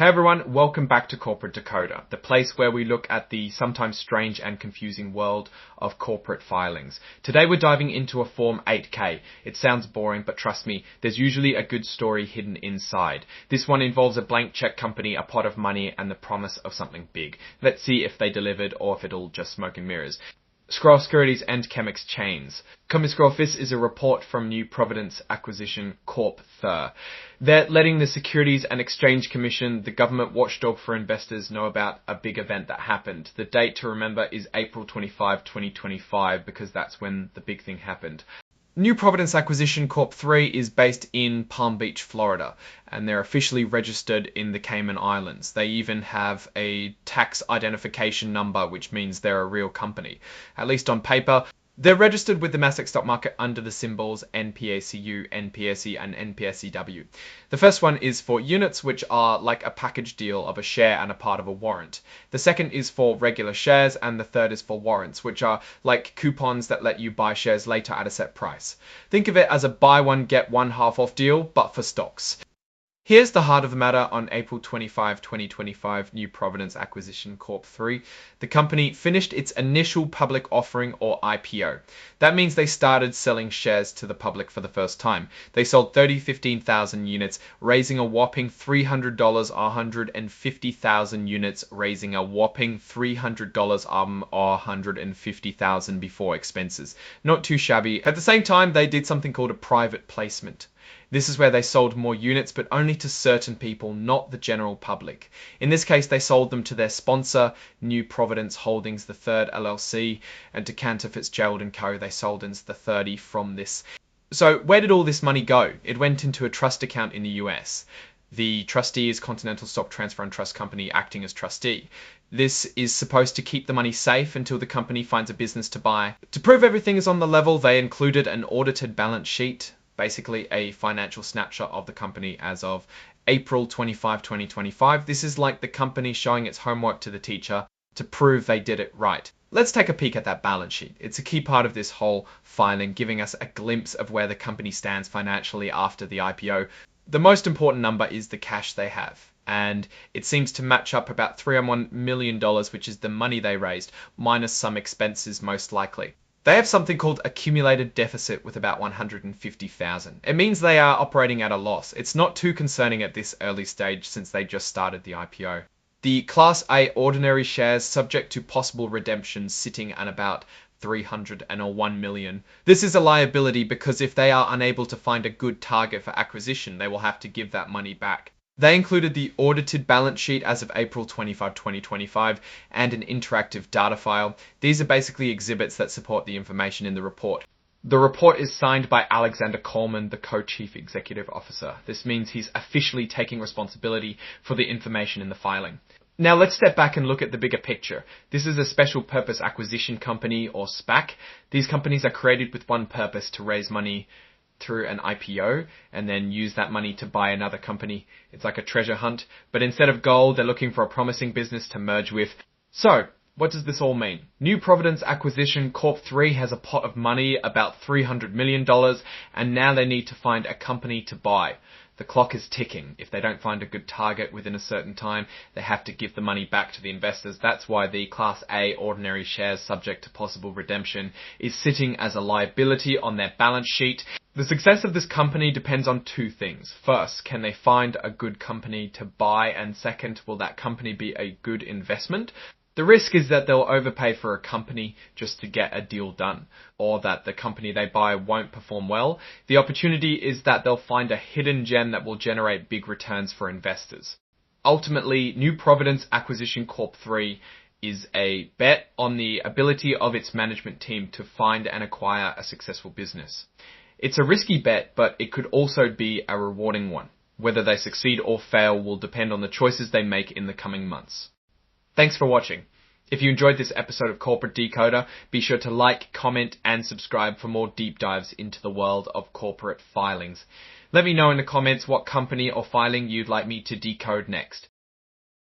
Hey everyone, welcome back to Corporate Decoder, the place where we look at the sometimes strange and confusing world of corporate filings. Today we're diving into a Form 8K. It sounds boring, but trust me, there's usually a good story hidden inside. This one involves a blank check company, a pot of money, and the promise of something big. Let's see if they delivered or if it'll just smoke and mirrors. Scroll Securities and Chemex Chains. Come scroll, this is a report from New Providence Accession Corp. They're letting the Securities and Exchange Commission, the government watchdog for investors, know about a big event that happened. The date to remember is April 25, 2025, because that's when the big thing happened. New Providence Accession Corp. 3 is based in Palm Beach, Florida, and they're officially registered in the Cayman Islands. They even have a tax identification number, which means they're a real company, at least on paper. They're registered with the Nasdaq stock market under the symbols NPACU, NPSE, and NPSEW. The first one is for units, which are like a package deal of a share and a part of a warrant. The second is for regular shares, and the third is for warrants, which are like coupons that let you buy shares later at a set price. Think of it as a buy one, get one half off deal, but for stocks. Here's the heart of the matter on April 25, 2025, New Providence Accession Corp. 3. The company finished its initial public offering, or IPO. That means they started selling shares to the public for the first time. They sold 15,000 units, raising a whopping $300, 150,000 units, raising a whopping $300, 150,000 before expenses. Not too shabby. At the same time, they did something called a private placement. This is where they sold more units, but only to certain people, not the general public. In this case, they sold them to their sponsor, New Providence Holdings III LLC, and to Cantor Fitzgerald & Co. They sold into the 30 from this. So where did all this money go? It went into a trust account in the US. The trustee is Continental Stock Transfer and Trust Company acting as trustee. This is supposed to keep the money safe until the company finds a business to buy. To prove everything is on the level, they included an audited balance sheet, basically a financial snapshot of the company as of April 25, 2025. This is like the company showing its homework to the teacher to prove they did it right. Let's take a peek at that balance sheet. It's a key part of this whole filing, giving us a glimpse of where the company stands financially after the IPO. The most important number is the cash they have, and it seems to match up about $301 million, which is the money they raised, minus some expenses most likely. They have something called accumulated deficit with about 150,000. It means they are operating at a loss. It's not too concerning at this early stage since they just started the IPO. The Class A ordinary shares subject to possible redemption sitting at about 301 million. This is a liability because if they are unable to find a good target for acquisition, they will have to give that money back. They included the audited balance sheet as of April 25, 2025, and an interactive data file. These are basically exhibits that support the information in the report. The report is signed by Alexander Coleman, the co-chief executive officer. This means he's officially taking responsibility for the information in the filing. Now let's step back and look at the bigger picture. This is a special purpose acquisition company, or SPAC. These companies are created with one purpose: to raise money through an IPO and then use that money to buy another company. It's like a treasure hunt, but instead of gold, they're looking for a promising business to merge with. So, what does this all mean? New Providence Accession Corp. 3 has a pot of money, about $300 million, and now they need to find a company to buy. The clock is ticking. If they don't find a good target within a certain time, they have to give the money back to the investors. That's why the Class A ordinary shares subject to possible redemption is sitting as a liability on their balance sheet. The success of this company depends on two things. First, can they find a good company to buy? And second, will that company be a good investment? The risk is that they'll overpay for a company just to get a deal done, or that the company they buy won't perform well. The opportunity is that they'll find a hidden gem that will generate big returns for investors. Ultimately, New Providence Accession Corp. 3 is a bet on the ability of its management team to find and acquire a successful business. It's a risky bet, but it could also be a rewarding one. Whether they succeed or fail will depend on the choices they make in the coming months. Thanks for watching. If you enjoyed this episode of Corporate Decoder, be sure to like, comment, and subscribe for more deep dives into the world of corporate filings. Let me know in the comments what company or filing you'd like me to decode next.